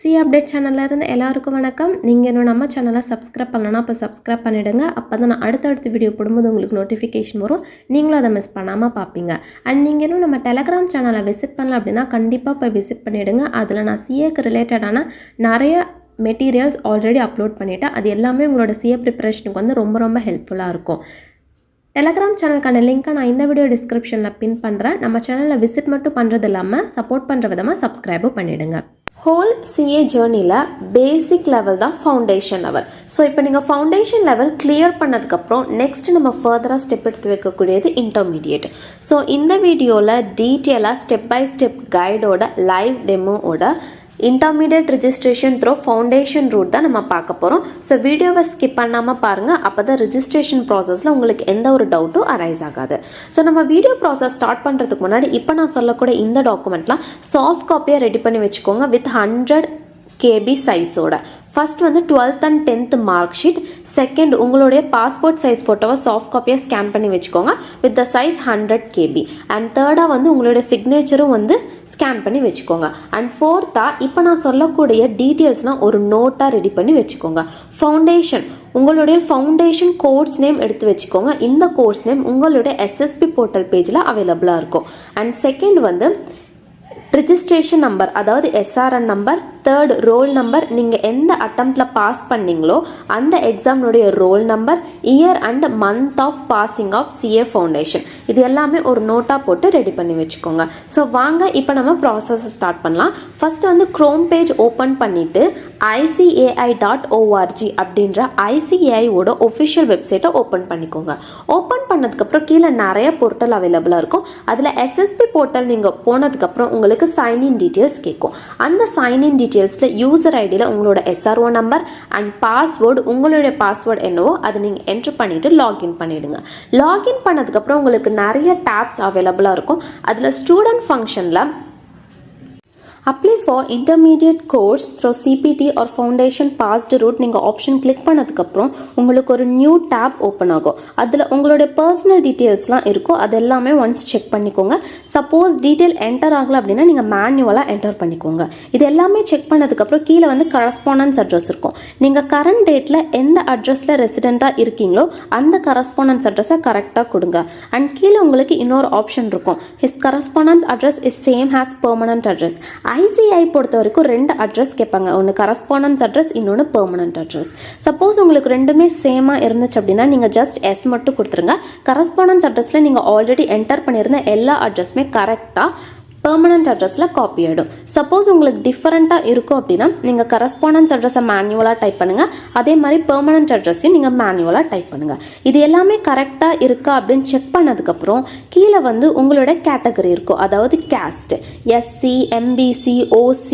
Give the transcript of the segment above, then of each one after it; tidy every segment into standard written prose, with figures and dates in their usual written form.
CA update சேனல்ல இருந்து எல்லாருக்கும் வணக்கம். நீங்கள் இன்னும் நம்ம சேனலை சப்ஸ்கிரைப் பண்ணலன்னா அப்போ சப்ஸ்கிரைப் பண்ணிவிடுங்க. அப்போ தான் நான் அடுத்தடுத்த வீடியோ போடும்போது உங்களுக்கு நோட்டிஃபிகேஷன் வரும். நீங்களும் அதை மிஸ் பண்ணாமல் பார்ப்பீங்க. அண்ட் நீங்கள் இன்னும் நம்ம டெலகிராம் சேனலை விசிட் பண்ணல அப்படின்னா கண்டிப்பாக போய் விசிட் பண்ணிவிடுங்க. அதில் நான் சிஏக்கு ரிலேட்டடான நிறைய மெட்டீரியல்ஸ் ஆல்ரெடி அப்லோட் பண்ணிவிட்டேன். அது எல்லாமே உங்களோட சிஏ ப்ரிப்பரேஷனுக்கு வந்து ரொம்ப ஹெல்ப்ஃபுல்லாக இருக்கும். டெலகிராம் சேனலுக்கான லிங்க்கை நான் இந்த வீடியோ டிஸ்கிரிப்ஷனில் பின் பண்ணுறேன். நம்ம சேனலில் விசிட் மட்டும் பண்ணுறது இல்லாமல் சப்போர்ட் பண்ணுற விதமாக சப்ஸ்கிரைபும் பண்ணிவிடுங்க. ஹோல் சிஏ ஜேர்னியில் பேசிக் லெவல் தான் ஃபவுண்டேஷன் லெவல். ஸோ இப்போ நீங்கள் ஃபவுண்டேஷன் லெவல் கிளியர் பண்ணதுக்கப்புறம் நெக்ஸ்ட் நம்ம ஃபர்தராக ஸ்டெப் எடுத்து வைக்கக்கூடியது இன்டர்மீடியேட். ஸோ இந்த வீடியோவில் டீட்டெயிலாக ஸ்டெப் பை ஸ்டெப் கைடோட லைவ் டெமோவோட intermediate registration through foundation route தான் நம்ம பார்க்க போகிறோம். ஸோ வீடியோவை ஸ்கிப் பண்ணாமல் பாருங்கள். அப்போ தான் ரிஜிஸ்ட்ரேஷன் ப்ராசஸில் உங்களுக்கு எந்த ஒரு டவுட்டும் அரைஸ் ஆகாது. ஸோ நம்ம வீடியோ ப்ராசஸ் ஸ்டார்ட் பண்ணுறதுக்கு முன்னாடி இப்போ நான் சொல்லக்கூடிய இந்த டாக்குமெண்ட்லாம் சாஃப்ட் காப்பியாக ரெடி பண்ணி வச்சுக்கோங்க வித் 100 KB சைஸோட. ஃபர்ஸ்ட் வந்து 12th and 10th mark sheet. Second உங்களுடைய பாஸ்போர்ட் சைஸ் ஃபோட்டோவை சாஃப்ட் காப்பியாக ஸ்கேன் பண்ணி வச்சுக்கோங்க with the size 100 KB. And தேர்டாக வந்து உங்களுடைய சிக்னேச்சரும் வந்து ஸ்கேன் பண்ணி வச்சுக்கோங்க. அண்ட் ஃபோர்த்தாக இப்போ நான் சொல்லக்கூடிய டீட்டெயில்ஸ்னால் ஒரு நோட்டாக ரெடி பண்ணி வச்சுக்கோங்க. ஃபவுண்டேஷன் உங்களுடைய ஃபவுண்டேஷன் கோர்ஸ் நேம் எடுத்து வச்சுக்கோங்க. இந்த கோர்ஸ் நேம் உங்களுடைய SSP போர்ட்டல் பேஜில் அவைலபிளாக இருக்கும். அண்ட் செகண்ட் வந்து ரிஜிஸ்ட்ரேஷன் நம்பர், அதாவது SRN number, third roll number, நீங்கள் எந்த அட்டம்ப்டில் பாஸ் பண்ணீங்களோ அந்த எக்ஸாம்னுடைய roll number, year and month of passing of CA foundation, இது எல்லாமே ஒரு நோட்டாக போட்டு ரெடி பண்ணி வச்சுக்கோங்க. ஸோ வாங்க இப்போ நம்ம ப்ராசஸை ஸ்டார்ட் பண்ணலாம். ஃபஸ்ட்டு வந்து க்ரோம் பேஜ் ஓப்பன் பண்ணிவிட்டு ICAI.org அப்படின்ற ICAIயோட ஒஃபிஷியல் வெப்சைட்டை ஓப்பன் பண்ணிக்கோங்க. ஓப்பன் பண்ணதுக்கப்புறம் கீழே நிறைய போர்ட்டல் அவைலபிளாக இருக்கும். அதில் SSP போர்ட்டல் நீங்கள் போனதுக்கப்புறம் உங்களுக்கு சைன்இன் டீட்டெயில்ஸ் கேட்கும். அந்த சைன்இன் டீட்டெயில்ஸில் யூசர் ஐடியில் உங்களோட SRO நம்பர் அண்ட் பாஸ்வேர்டு, உங்களுடைய பாஸ்வேர்டு என்னவோ அதை நீங்கள் என்ட்ரு பண்ணிவிட்டு லாகின் பண்ணிவிடுங்க. லாகின் பண்ணதுக்கப்புறம் உங்களுக்கு நிறைய டேப்ஸ் அவைலபிளாக இருக்கும். அதில் ஸ்டூடெண்ட் ஃபங்க்ஷனில் apply for intermediate course through CPT or foundation passed route நீங்கள் ஆப்ஷன் கிளிக் பண்ணதுக்கப்புறம் உங்களுக்கு ஒரு நியூ டேப் ஓப்பன் ஆகும். அதில் உங்களுடைய பர்சனல் டீட்டெயில்ஸ்லாம் இருக்கும். அது எல்லாமே ஒன்ஸ் செக் பண்ணிக்கோங்க. சப்போஸ் டீட்டெயில் என்டர் ஆகலை அப்படின்னா நீங்கள் மேனுவலாக என்டர் பண்ணிக்கோங்க. இது எல்லாமே செக் பண்ணதுக்கப்புறம் கீழே வந்து கரஸ்பாண்டன்ஸ் அட்ரஸ் இருக்கும். நீங்கள் கரண்ட் டேட்டில் எந்த அட்ரஸில் ரெசிடெண்ட்டாக இருக்கீங்களோ அந்த கரஸ்பாண்டன்ஸ் அட்ரஸை கரெக்டாக கொடுங்க. அண்ட் கீழே உங்களுக்கு இன்னொரு ஆப்ஷன் இருக்கும். His correspondence address is same has permanent address. ICAI பொறுத்த வரைக்கும் 2 அட்ரஸ் கேட்பாங்க. ஒன்று கரஸ்பாண்டன்ஸ் அட்ரஸ், இன்னொன்று பெர்மனன்ட் அட்ரஸ். சப்போஸ் உங்களுக்கு ரெண்டுமே சேமாக இருந்துச்சு அப்படின்னா நீங்கள் ஜஸ்ட் S மட்டும் கொடுத்துருங்க. கரஸ்பாண்டன்ஸ் அட்ரஸில் நீங்கள் ஆல்ரெடி என்டர் பண்ணியிருந்த எல்லா அட்ரஸுமே கரெக்டாக பெர்மனன்ட் அட்ரஸில் காப்பி ஆகிடும். சப்போஸ் உங்களுக்கு டிஃப்ரெண்ட்டாக இருக்கும் அப்படின்னா நீங்கள் கரஸ்பாண்டன்ஸ் அட்ரஸை மேனுவலாக டைப் பண்ணுங்கள். அதே மாதிரி பெர்மனன்ட் அட்ரஸையும் நீங்கள் மேனுவலாக டைப் பண்ணுங்கள். இது எல்லாமே கரெக்டாக இருக்கா அப்படின்னு செக் பண்ணதுக்கப்புறம் கீழே வந்து உங்களோட கேட்டகரி இருக்கும். அதாவது கேஸ்ட், SC, MBC, OC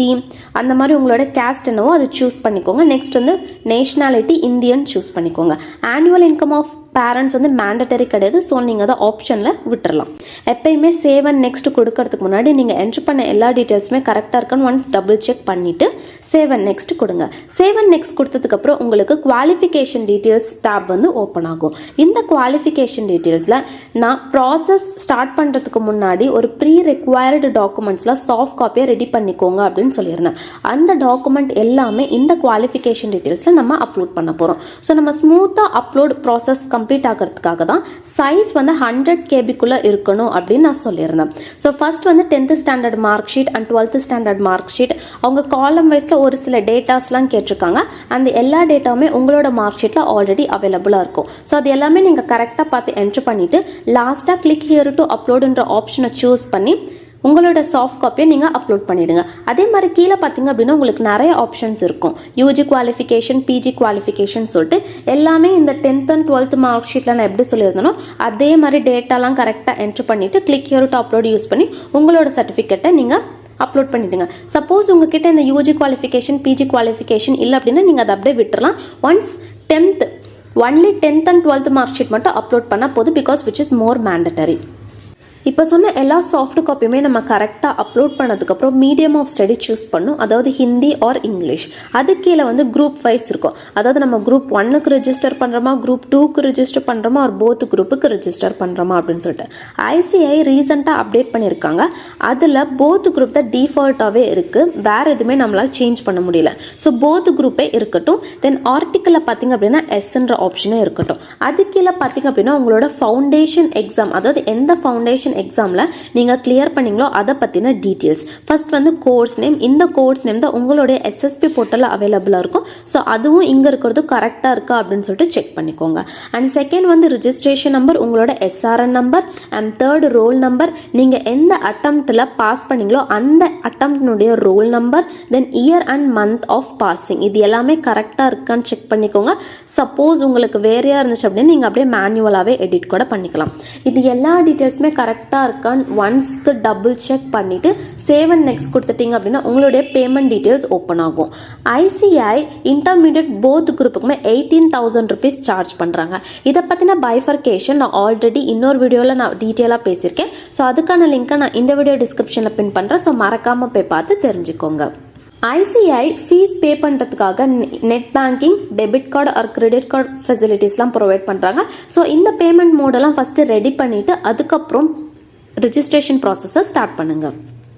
அந்த மாதிரி உங்களோட கேஸ்ட் என்னவோ அது சூஸ் பண்ணிக்கோங்க. நெக்ஸ்ட் வந்து நேஷ்னாலிட்டி இந்தியன் சூஸ் பண்ணிக்கோங்க. ஆனுவல் இன்கம் ஆஃப் பேரண்ட்ஸ் வந்து மேண்டட்டரி கிடையாது. ஸோ நீங்கள் அதை ஆப்ஷனில் விட்டுறலாம். எப்பயுமே சேவ் அண்ட் நெக்ஸ்ட் கொடுக்கறதுக்கு முன்னாடி நீங்கள் என்ட்ரு பண்ண எல்லா டீட்டெயில்ஸுமே கரெக்டாக இருக்குன்னு ஒன்ஸ் டபுள் செக் பண்ணிவிட்டு சேவ் அண்ட் நெக்ஸ்ட் கொடுங்க. சேவ் அண்ட் நெக்ஸ்ட் கொடுத்ததுக்கப்புறம் உங்களுக்கு குவாலிஃபிகேஷன் டீட்டெயில்ஸ் டேப் வந்து ஓப்பன் ஆகும். இந்த குவாலிஃபிகேஷன் டீட்டெயில்ஸில் நான் ப்ராசஸ் ஸ்டார்ட் பண்ணுறதுக்கு முன்னாடி ஒரு ப்ரீ ரெக்வயர்டு டாக்குமெண்ட்ஸ்லாம் சாஃப்ட் காப்பியாக ரெடி பண்ணிக்கோங்க அப்படின்னு சொல்லியிருந்தேன். அந்த டாக்குமெண்ட் எல்லாமே இந்த குவாலிஃபிகேஷன் டீட்டெயில்ஸில் நம்ம அப்லோட் பண்ண போகிறோம். ஸோ நம்ம ஸ்மூத்தாக அப்லோட் ப்ராசஸ் கம்ப்ளீட் ஆகிறதுக்காக தான் சைஸ் வந்து 100 KBக்குள்ளே இருக்கணும் அப்படின்னு நான் சொல்லியிருந்தேன். ஸோ ஃபர்ஸ்ட் வந்து 10th standard mark sheet and 12th standard mark sheet, அவங்க காலம் வைஸில் ஒரு சில டேட்டாஸ்லாம் கேட்டிருக்காங்க. அந்த எல்லா டேட்டாவுமே உங்களோட மார்க் ஷீட்டில் ஆல்ரெடி அவைலபிளாக இருக்கும். ஸோ அது எல்லாமே நீங்கள் கரெக்டாக பார்த்து என்ட்ரு பண்ணிவிட்டு லாஸ்ட்டாக கிளிக் ஹியர் டு அப்லோடுன்ற ஆப்ஷனை சூஸ் பண்ணி உங்களோட சாஃப்ட் காப்பியை நீங்கள் அப்லோட் பண்ணிவிடுங்க. அதே மாதிரி கீழே பார்த்தீங்க அப்படின்னா உங்களுக்கு நிறைய ஆப்ஷன்ஸ் இருக்கும். UG குவாலிஃபிகேஷன், PG குவாலிஃபிகேஷன் சொல்லிட்டு எல்லாமே இந்த 10th and 12th மார்க் ஷீட்டில் நான் எப்படி சொல்லியிருந்தனோ அதே மாதிரி டேட்டாலாம் கரெக்டாக என்ட்ரு பண்ணிவிட்டு click here to upload use பண்ணி உங்களோட சர்டிஃபிகேட்டை நீங்கள் அப்லோட் பண்ணிவிடுங்க. சப்போஸ் உங்ககிட்ட இந்த UG குவாலிஃபிகேஷன், PG குவாலிஃபிகேஷன் இல்லை அப்படின்னா நீங்கள் அதை அப்படியே விட்டுறலாம். Once 10th and 12th mark sheet மட்டும் அப்லோட் பண்ணால் போதும். Because which is more mandatory. இப்போ சொன்ன எல்லா சாஃப்ட் காப்பியுமே நம்ம கரெக்டாக அப்லோட் பண்ணதுக்கப்புறம் மீடியம் ஆஃப் ஸ்டடி சூஸ் பண்ணும், அதாவது ஹிந்தி ஆர் இங்கிலீஷ். அது கீழே வந்து குரூப் வைஸ் இருக்கும், அதாவது நம்ம குரூப் 1க்கு ரெஜிஸ்டர் பண்ணுறோமா, குரூப் 2க்கு ரெஜிஸ்டர் பண்ணுறோமா, ஒரு போத் குரூப்புக்கு ரெஜிஸ்டர் பண்ணுறோமா அப்படின்னு சொல்லிட்டு. ஐசிஐ ரீசெண்டாக அப்டேட் பண்ணியிருக்காங்க. அதில் போத் குரூப் தான் டிஃபால்ட்டாகவே இருக்குது, வேறு எதுவுமே நம்மளால் சேஞ்ச் பண்ண முடியல. ஸோ போத் குரூப்பே இருக்கட்டும். தென் ஆர்டிக்கலில் பார்த்திங்க அப்படின்னா எஸ்ன்ற ஆப்ஷனும் இருக்கட்டும். அது கீழே பார்த்திங்க அப்படின்னா உங்களோட ஃபவுண்டேஷன் எக்ஸாம், அதாவது எந்த ஃபவுண்டேஷன் எக்ஸாமில் நீங்கள் கிளியர் பண்ணீங்களோ அதை பற்றின டீட்டெயில்ஸ். ஃபர்ஸ்ட் வந்து கோர்ஸ் நேம், இந்த கோர்ஸ் நேம் தான் உங்களுடைய எஸ்எஸ்பி போர்ட்டலில் அவைலபிளாக இருக்கும். ஸோ அதுவும் இங்கே இருக்கிறது கரெக்டாக இருக்கா அப்படின்னு சொல்லிட்டு செக் பண்ணிக்கோங்க. அண்ட் செகண்ட் வந்து ரிஜிஸ்ட்ரேஷன் நம்பர், உங்களோட SRN number, and third roll number, நீங்கள் எந்த அட்டம்ப்டில் பாஸ் பண்ணீங்களோ அந்த அட்டம்ப்டினுடைய roll number, then year and month of passing, இது எல்லாமே கரெக்டாக இருக்கான்னு செக் பண்ணிக்கோங்க. சப்போஸ் உங்களுக்கு வேறையாக இருந்துச்சு அப்படின்னு நீங்கள் அப்படியே மேனுவலாகவே எடிட் கூட பண்ணிக்கலாம். இது எல்லா டீட்டெயில்ஸுமே கரெக்டாக இருக்கான்னு ஒன்ஸ்க்கு டபுள் செக் பண்ணிவிட்டு சேவ் அண்ட் நெக்ஸ்ட் கொடுத்துட்டீங்க அப்படின்னா உங்களுடைய பேமெண்ட் டீட்டெயில்ஸ் ஓப்பன் ஆகும். ஐசிஐ இன்டர்மீடியட் போத் குரூப்புக்குமே 18,000 rupees சார்ஜ் பண்ணுறாங்க. இதை பற்றின பைஃபர்கேஷன் நான் ஆல்ரெடி இன்னொரு வீடியோவில் நான் டீட்டெயிலாக பேசியிருக்கேன். ஸோ அதுக்கான லிங்க்கை நான் இந்த வீடியோ டிஸ்கிரிப்ஷனில் பின் பண்ணுறேன். ஸோ மறக்காமல் போய் பார்த்து தெரிஞ்சுக்கோங்க. ஐசிஐ ஃபீஸ் பே பண்ணுறதுக்காக net banking, debit card or credit card ஃபெசிலிட்டிஸ்லாம் ப்ரொவைட் பண்ணுறாங்க. ஸோ இந்த பேமெண்ட் மோடெல்லாம் ஃபஸ்ட்டு ரெடி பண்ணிவிட்டு அதுக்கப்புறம் ரிஜிஸ்ட்ரேஷன் ப்ராசஸை ஸ்டார்ட் பண்ணுங்கள்.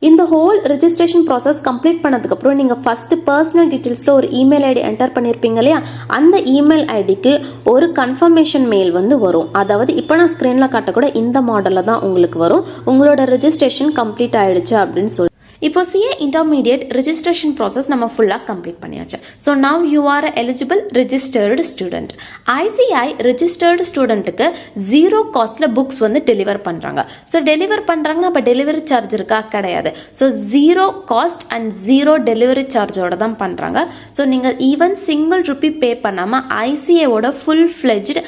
இந்த ஹோல் ரிஜிஸ்ட்ரேஷன் ப்ராசஸ் கம்ப்ளீட் பண்ணதுக்கப்புறம் நீங்கள் ஃபஸ்ட்டு பர்சனல் டீட்டெயில்ஸில் ஒரு இமெயில் ஐடி என்டர் பண்ணியிருப்பீங்க இல்லையா, அந்த இமெயில் ஐடிக்கு ஒரு கன்ஃபர்மேஷன் மெயில் வந்து வரும். அதாவது இப்போ நான் ஸ்க்ரீனில் காட்டக்கூட இந்த மாடலில் தான் உங்களுக்கு வரும், உங்களோட ரெஜிஸ்ட்ரேஷன் கம்ப்ளீட் ஆகிடுச்சு அப்படின்னு சொல்லி. இப்போ சிஏ இன்டர்மீடியட் ரிஜிஸ்ட்ரேஷன் ப்ராசஸ் நம்ம ஃபுல்லாக கம்ப்ளீட் பண்ணியாச்சு. So now you are eligible registered student. ICI registered ஸ்டூடெண்ட்டுக்கு 0 காஸ்ட்டில் புக்ஸ் வந்து டெலிவர் பண்ணுறாங்க. ஸோ டெலிவர் பண்ணுறாங்கன்னா அப்போ டெலிவரி சார்ஜ் இருக்கா? கிடையாது. ஸோ 0 காஸ்ட் அண்ட் 0 டெலிவரி சார்ஜோட தான் பண்ணுறாங்க. ஸோ நீங்கள் ஈவன் சிங்கிள் ருப்பி பே பண்ணாமல் ஐசிஐயோட ஃபுல் ஃப்ளெஜ்டு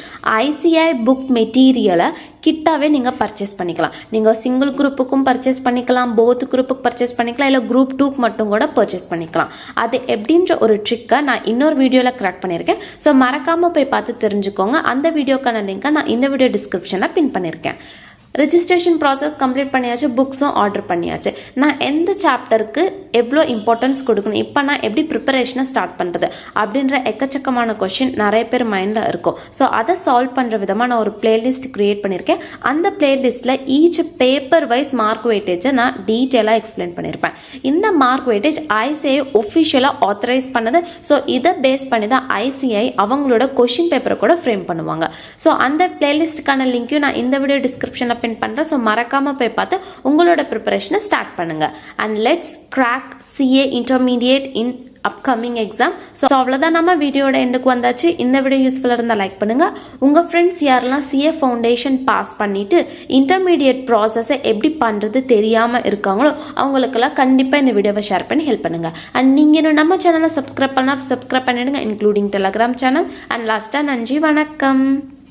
ஐசிஐ புக் மெட்டீரியலை கிட்டாவே நீங்கள் பர்ச்சேஸ் பண்ணிக்கலாம். நீங்கள் சிங்கிள் குரூப்புக்கும் பர்ச்சேஸ் பண்ணிக்கலாம், போத் குரூப்புக்கு பர்ச்சேஸ் பண்ணிக்கலாம், இல்லை குரூப் 2க்கு மட்டும் கூட பர்ச்சேஸ் பண்ணிக்கலாம். அது எப்படின்ற ஒரு ட்ரிக்கை நான் இன்னொரு வீடியோவில் கிராக் பண்ணியிருக்கேன். ஸோ மறக்காமல் போய் பார்த்து தெரிஞ்சுக்கோங்க. அந்த வீடியோக்கான லிங்கை நான் இந்த வீடியோ டிஸ்கிரிப்ஷனில் பின் பண்ணியிருக்கேன். ரிஜிஸ்ட்ரேஷன் ப்ராசஸ் கம்ப்ளீட் பண்ணியாச்சு, புக்ஸும் ஆர்டர் பண்ணியாச்சு. நான் எந்த சாப்டருக்கு எவ்வளோ இம்பார்ட்டன்ஸ் கொடுக்கணும், இப்போ நான் எப்படி ப்ரிப்பரேஷனை ஸ்டார்ட் பண்ணுறது அப்படின்ற எக்கச்சக்கமான கொஷின் நிறைய பேர் மைண்டில் இருக்கும். ஸோ அதை சால்வ் பண்ணுற விதமாக நான் ஒரு பிளேலிஸ்ட் க்ரியேட் பண்ணியிருக்கேன். அந்த பிளேலிஸ்ட்டில் ஈச் பேப்பர் வைஸ் மார்க் வெயிட்டேஜை நான் டீட்டெயிலாக எக்ஸ்பிளைன் பண்ணியிருப்பேன். இந்த மார்க் வெயிட்டேஜ் ஐசிஐ ஒஃபிஷியலாக ஆத்தரைஸ் பண்ணது. ஸோ இதை பேஸ் பண்ணி தான் ஐசிஐ அவங்களோட கொஷின் பேப்பரை கூட ஃப்ரேம் பண்ணுவாங்க. ஸோ அந்த பிளேலிஸ்ட்டுக்கான லிங்க்கையும் நான் இந்த வீடியோ டிஸ்கிரிப்ஷனில் பின் பண்ணுறேன். ஸோ மறக்காமல் போய் பார்த்து உங்களோட ப்ரிப்பரேஷனை ஸ்டார்ட் பண்ணுங்கள். And let's crack CA intermediate in upcoming exam. So அவ்வளோதான், நம்ம வீடியோட எண்டுக்கு வந்தாச்சு. இந்த வீடியோ யூஸ்ஃபுல்லாக இருந்தால் லைக் பண்ணுங்கள். உங்கள் ஃப்ரெண்ட்ஸ் யாரெல்லாம் சிஏ ஃபவுண்டேஷன் பாஸ் பண்ணிவிட்டு இன்டர்மீடியேட் ப்ராசஸை எப்படி பண்ணுறது தெரியாமல் இருக்காங்களோ அவங்களுக்கெல்லாம் கண்டிப்பாக இந்த வீடியோவை ஷேர் பண்ணி ஹெல்ப் பண்ணுங்கள். அண்ட் நீங்கள் இன்னும் நம்ம சேனலை சப்ஸ்கிரைப் பண்ணிடுங்க, இன்க்ளூடிங் டெலகிராம் சேனல். அண்ட் லாஸ்ட்டாக நன்றி, வணக்கம்.